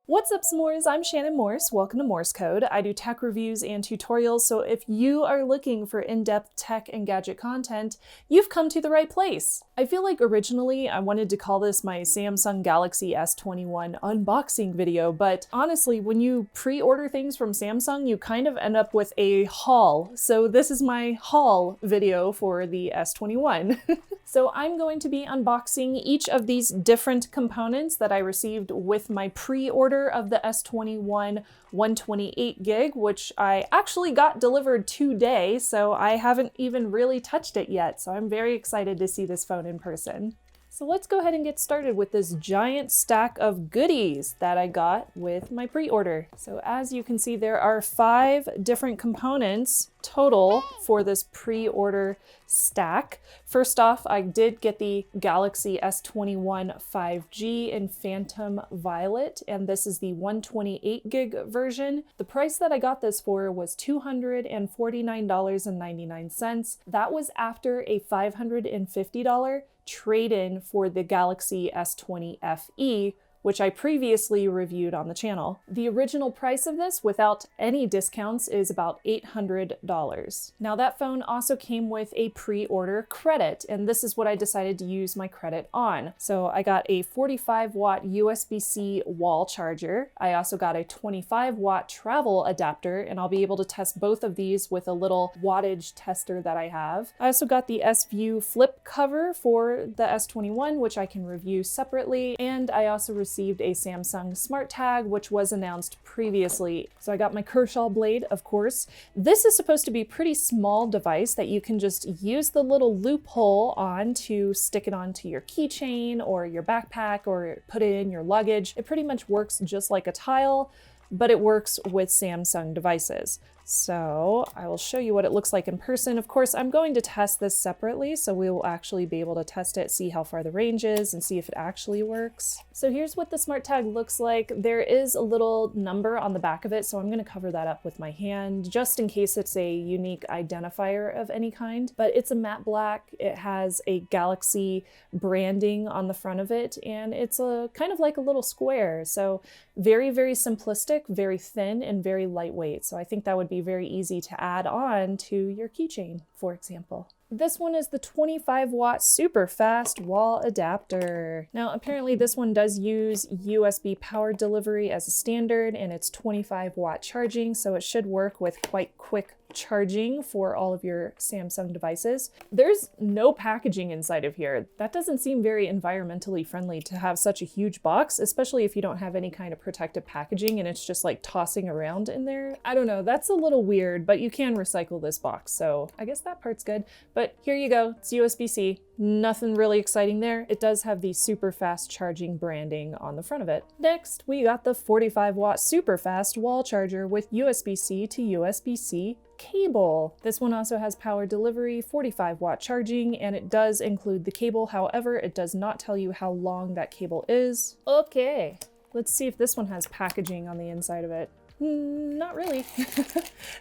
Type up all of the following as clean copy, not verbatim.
What's up, s'mores? I'm Shannon Morse. Welcome to Morse Code. I do tech reviews and tutorials, so if you are looking for in-depth tech and gadget content, you've come to the right place. I feel like originally I wanted to call this my Samsung Galaxy S21 unboxing video, but honestly, when you pre-order things from Samsung, you kind of end up with a haul. So this is my haul video for the S21. So I'm going to be unboxing each of these different components that I received with my pre-order of the S21 128 gig, which I actually got delivered today, so I haven't even really touched it yet. So I'm very excited to see this phone in person. So let's go ahead and get started with this giant stack of goodies that I got with my pre-order. So as you can see, there are 5 different components total for this pre-order stack. First off, I did get the Galaxy S21 5G in Phantom Violet, and this is the 128 gig version. The price that I got this for was $249.99. That was after a $550 trade-in for the Galaxy S20 FE, which I previously reviewed on the channel. The original price of this without any discounts is about $800. Now that phone also came with a pre-order credit, and this is what I decided to use my credit on. So I got a 45-watt USB-C wall charger. I also got a 25-watt travel adapter, and I'll be able to test both of these with a little wattage tester that I have. I also got the S-View flip cover for the S21, which I can review separately, and I also received a Samsung Smart Tag, which was announced previously. So I got my Kershaw blade, of course. This is supposed to be a pretty small device that you can just use the little loophole on to stick it onto your keychain or your backpack or put it in your luggage. It pretty much works just like a tile, but it works with Samsung devices. So I will show you what it looks like in person. Of course, I'm going to test this separately, so we will actually be able to test it, see how far the range is, and see if it actually works. So here's what the Smart Tag looks like. There is a little number on the back of it, so I'm going to cover that up with my hand, just in case it's a unique identifier of any kind. But it's a matte black. It has a Galaxy branding on the front of it, and it's a kind of like a little square. So very, very simplistic, very thin, and very lightweight. So I think that would be very easy to add on to your keychain, for example. This one is the 25-watt super fast wall adapter. Now, apparently this one does use USB power delivery as a standard, and it's 25-watt charging, so it should work with quite quick charging for all of your Samsung devices. There's no packaging inside of here. That doesn't seem very environmentally friendly to have such a huge box, especially if you don't have any kind of protective packaging and it's just like tossing around in there. I don't know, that's a little weird, but you can recycle this box, so I guess that part's good. But here you go, it's USB-C. Nothing really exciting there. It does have the super fast charging branding on the front of it. Next, we got the 45-watt super fast wall charger with USB-C to USB-C cable. This one also has power delivery, 45-watt charging, and it does include the cable. However, it does not tell you how long that cable is. Okay, let's see if this one has packaging on the inside of it. Not really.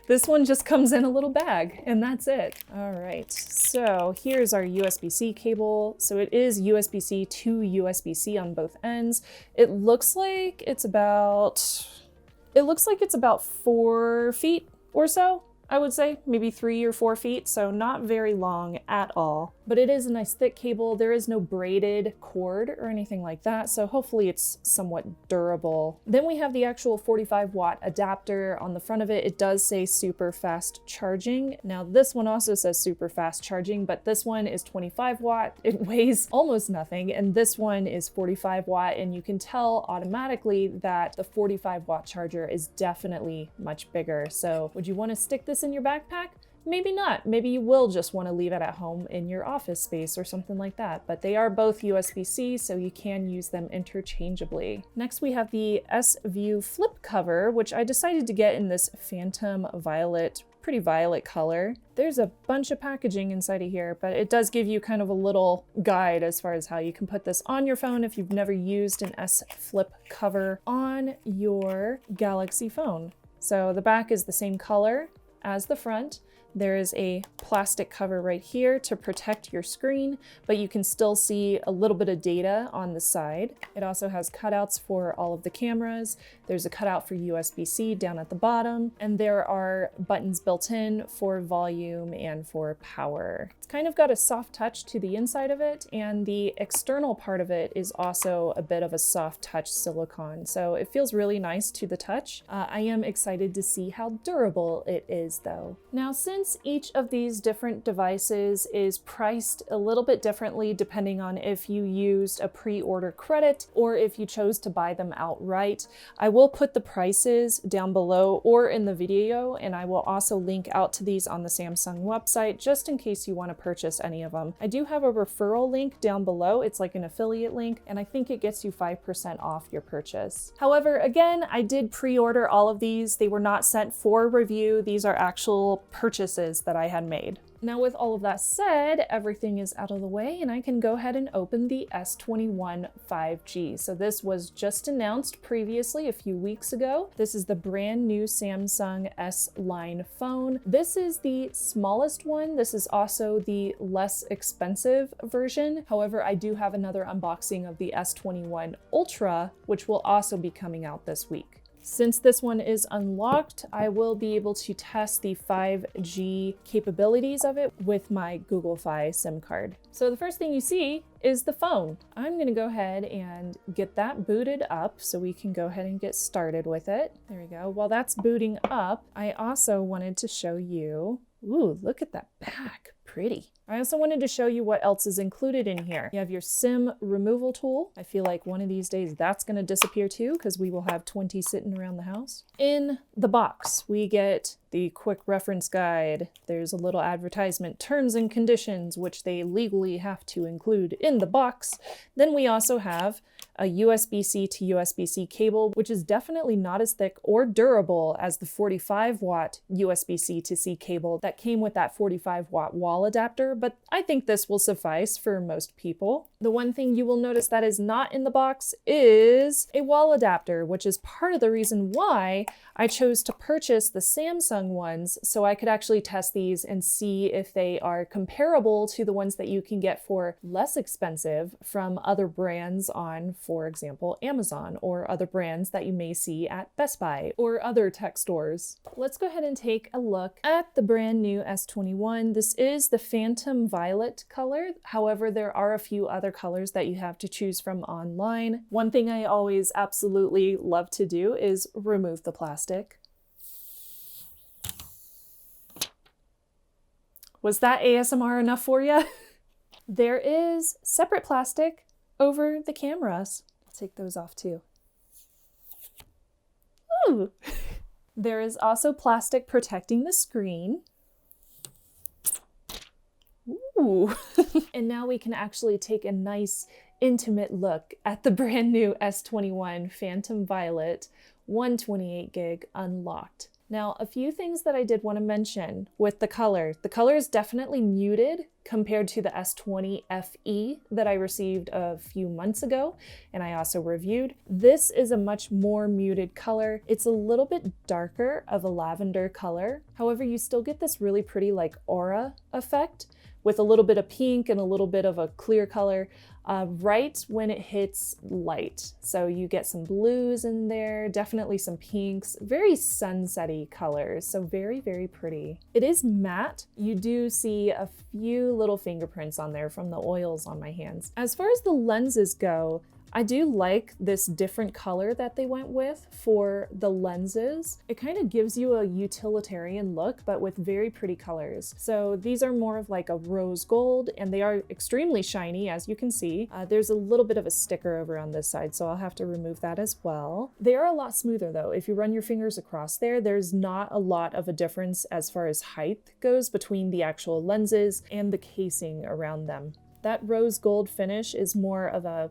This one just comes in a little bag, and that's it. All right, so here's our USB-C cable. So it is USB-C to USB-C on both ends. It looks like it's about 4 feet or so. I would say maybe 3 or 4 feet, so not very long at all. But it is a nice thick cable. There is no braided cord or anything like that, so hopefully it's somewhat durable. Then we have the actual 45-watt adapter on the front of it. It does say super fast charging. Now this one also says super fast charging, but this one is 25 watt. It weighs almost nothing, and this one is 45 watt, and you can tell automatically that the 45-watt charger is definitely much bigger. So would you want to stick this in your backpack? Maybe not. Maybe you will just want to leave it at home in your office space or something like that. But they are both USB-C, so you can use them interchangeably. Next, we have the S-View flip cover, which I decided to get in this Phantom Violet, pretty violet color. There's a bunch of packaging inside of here, but it does give you kind of a little guide as far as how you can put this on your phone if you've never used an S flip cover on your Galaxy phone. So the back is the same color as the front. There is a plastic cover right here to protect your screen, but you can still see a little bit of data on the side. It also has cutouts for all of the cameras. There's a cutout for USB-C down at the bottom, and there are buttons built in for volume and for power. It's kind of got a soft touch to the inside of it, and the external part of it is also a bit of a soft touch silicone, so it feels really nice to the touch. I am excited to see how durable it is though. Now, since each of these different devices is priced a little bit differently depending on if you used a pre-order credit or if you chose to buy them outright, I will put the prices down below or in the video, and I will also link out to these on the Samsung website just in case you want to purchase any of them. I do have a referral link down below. It's like an affiliate link, and I think it gets you 5% off your purchase. However, again, I did pre-order all of these. They were not sent for review. These are actual purchases that I had made. Now, with all of that said, everything is out of the way, and I can go ahead and open the S21 5G. So this was just announced previously a few weeks ago. This is the brand new Samsung S line phone. This is the smallest one. This is also the less expensive version. However, I do have another unboxing of the S21 Ultra, which will also be coming out this week. Since this one is unlocked, I will be able to test the 5G capabilities of it with my Google Fi SIM card. So the first thing you see is the phone. I'm gonna go ahead and get that booted up so we can go ahead and get started with it. There we go. While that's booting up, I also wanted to show you, ooh, look at that back, pretty. I also wanted to show you what else is included in here. You have your SIM removal tool. I feel like one of these days that's gonna disappear too, because we will have 20 sitting around the house. In the box, we get the quick reference guide. There's a little advertisement, terms and conditions, which they legally have to include in the box. Then we also have a USB-C to USB-C cable, which is definitely not as thick or durable as the 45-watt USB-C to C cable that came with that 45-watt wall adapter, but I think this will suffice for most people. The one thing you will notice that is not in the box is a wall adapter, which is part of the reason why I chose to purchase the Samsung ones, so I could actually test these and see if they are comparable to the ones that you can get for less expensive from other brands on, for example, Amazon, or other brands that you may see at Best Buy or other tech stores. Let's go ahead and take a look at the brand new S21. This is the Phantom Violet color. However, there are a few other colors that you have to choose from online. One thing I always absolutely love to do is remove the plastic. Was that ASMR enough for you? There is separate plastic over the cameras. I'll take those off too. Ooh. There is also plastic protecting the screen. Ooh. And now we can actually take a nice intimate look at the brand new S21 Phantom Violet 128 gig unlocked. Now, a few things that I did want to mention with the color. The color is definitely muted compared to the S20 FE that I received a few months ago, and I also reviewed. This is a much more muted color. It's a little bit darker of a lavender color. However, you still get this really pretty like aura effect with a little bit of pink and a little bit of a clear color right when it hits light. So you get some blues in there, definitely some pinks, very sunsetty colors, so very, very pretty. It is matte. You do see a few little fingerprints on there from the oils on my hands. As far as the lenses go, I do like this different color that they went with for the lenses. It kind of gives you a utilitarian look, but with very pretty colors. So these are more of like a rose gold, and they are extremely shiny, as you can see. There's a little bit of a sticker over on this side, so I'll have to remove that as well. They are a lot smoother though. If you run your fingers across there, there's not a lot of a difference as far as height goes between the actual lenses and the casing around them. That rose gold finish is more of a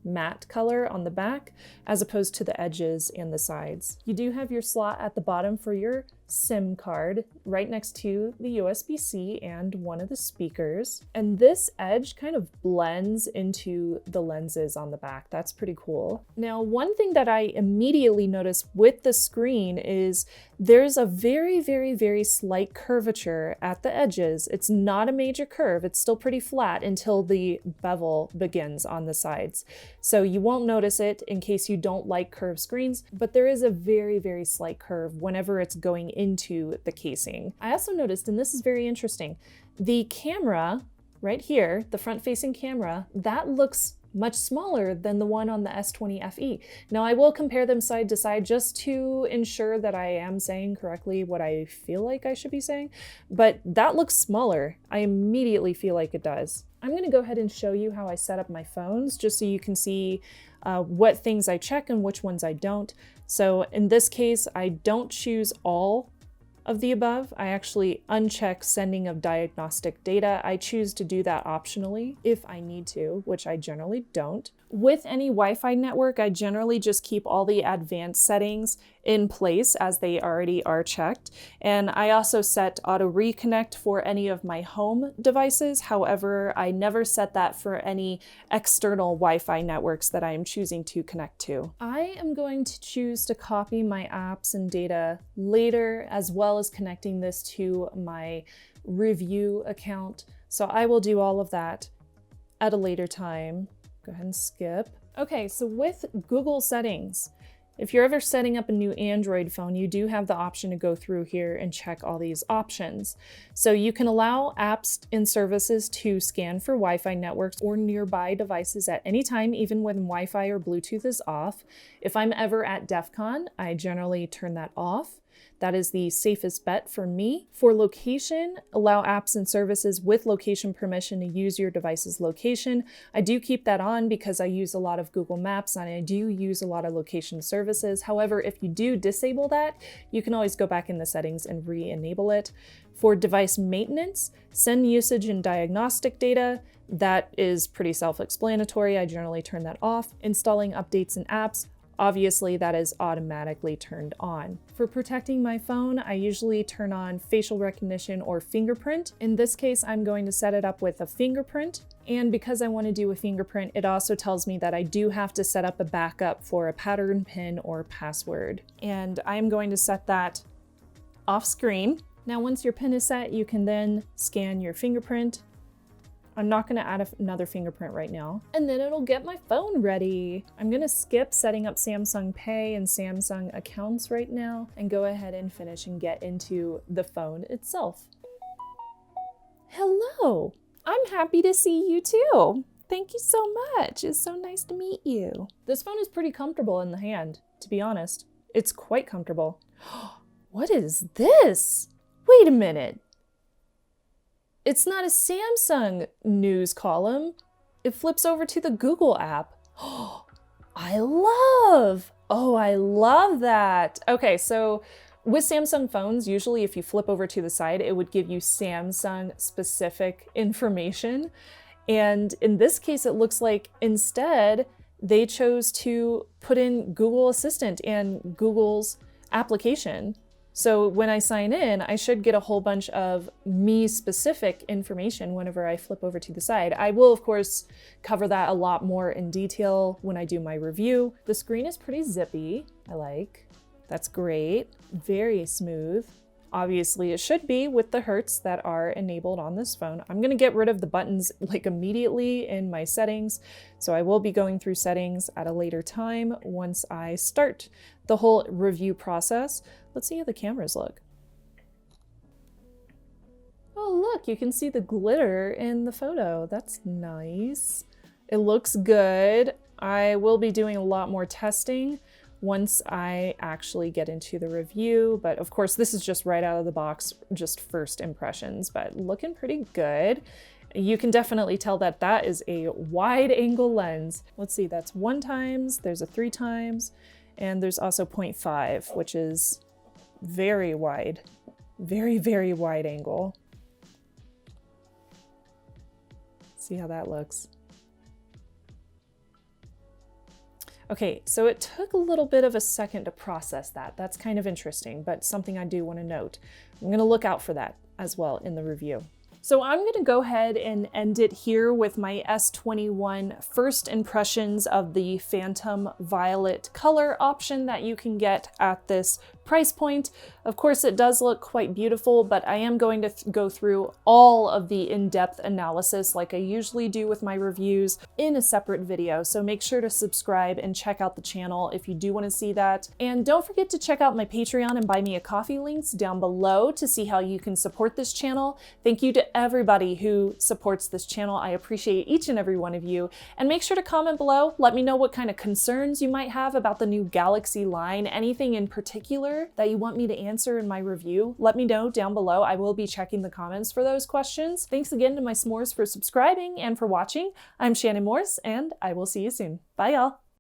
matte color on the back as opposed to the edges and the sides. You do have your slot at the bottom for your SIM card right next to the USB-C and one of the speakers. And this edge kind of blends into the lenses on the back. That's pretty cool. Now, one thing that I immediately noticed with the screen is there's a very, very, very slight curvature at the edges. It's not a major curve. It's still pretty flat until the bevel begins on the sides. So you won't notice it in case you don't like curved screens, but there is a very, very slight curve whenever it's going into the casing. I also noticed, and this is very interesting, the camera right here, the front-facing camera, that looks much smaller than the one on the S20 FE. Now I will compare them side to side just to ensure that I am saying correctly what I feel like I should be saying, but that looks smaller. I immediately feel like it does. I'm gonna go ahead and show you how I set up my phones just so you can see what things I check and which ones I don't. So in this case, I don't choose all of the above. I actually uncheck sending of diagnostic data. I choose to do that optionally if I need to, which I generally don't. With any Wi-Fi network, I generally just keep all the advanced settings in place as they already are checked. And I also set auto reconnect for any of my home devices. However, I never set that for any external Wi-Fi networks that I am choosing to connect to. I am going to choose to copy my apps and data later, as well as connecting this to my review account. So I will do all of that at a later time. Go ahead and skip. Okay, so with Google settings, if you're ever setting up a new Android phone, you do have the option to go through here and check all these options. So you can allow apps and services to scan for Wi-Fi networks or nearby devices at any time, even when Wi-Fi or Bluetooth is off. If I'm ever at DEF CON, I generally turn that off. That is the safest bet for me. For location, allow apps and services with location permission to use your device's location. I do keep that on because I use a lot of Google Maps and I do use a lot of location services. However, if you do disable that, you can always go back in the settings and re-enable it. For device maintenance, send usage and diagnostic data. That is pretty self-explanatory. I generally turn that off. Installing updates and apps, obviously that is automatically turned on. For protecting my phone, I usually turn on facial recognition or fingerprint. In this case, I'm going to set it up with a fingerprint. And because I want to do a fingerprint, it also tells me that I do have to set up a backup for a pattern pin or password. And I'm going to set that off screen. Now, once your pin is set, you can then scan your fingerprint. I'm not going to add another fingerprint right now, and then it'll get my phone ready. I'm going to skip setting up Samsung Pay and Samsung accounts right now and go ahead and finish and get into the phone itself. Hello, I'm happy to see you too. Thank you so much. It's so nice to meet you. This phone is pretty comfortable in the hand, to be honest. It's quite comfortable. What is this? Wait a minute. It's not a Samsung news column. It flips over to the Google app. I love that. Okay, so with Samsung phones, usually if you flip over to the side, it would give you Samsung specific information. And in this case, it looks like instead they chose to put in Google Assistant and Google's application. So when I sign in, I should get a whole bunch of me-specific information whenever I flip over to the side. I will, of course, cover that a lot more in detail when I do my review. The screen is pretty zippy, I like. That's great. Very smooth. Obviously, it should be with the hertz that are enabled on this phone. I'm gonna get rid of the buttons like immediately in my settings. So I will be going through settings at a later time once I start the whole review process. Let's see how the cameras look. Oh, look, you can see the glitter in the photo. That's nice. It looks good. I will be doing a lot more testing once I actually get into the review, but of course this is just right out of the box, just first impressions, but looking pretty good. You can definitely tell that that is a wide angle lens. Let's see, that's 1x, there's a 3x, and there's also 0.5, which is very wide, very, very wide angle. See how that looks. Okay, so it took a little bit of a second to process that. That's kind of interesting, but something I do want to note. I'm going to look out for that as well in the review. So I'm going to go ahead and end it here with my S21 first impressions of the Phantom Violet color option that you can get at this price point. Of course, it does look quite beautiful, but I am going to go through all of the in-depth analysis like I usually do with my reviews in a separate video. So make sure to subscribe and check out the channel if you do want to see that. And don't forget to check out my Patreon and Buy Me a Coffee links down below to see how you can support this channel. Thank you to everybody who supports this channel. I appreciate each and every one of you. And make sure to comment below. Let me know what kind of concerns you might have about the new Galaxy line, anything in particular that you want me to answer in my review. Let me know down below. I will be checking the comments for those questions. Thanks again to my s'mores for subscribing and for watching. I'm Shannon Morse, and I will see you soon. Bye, y'all.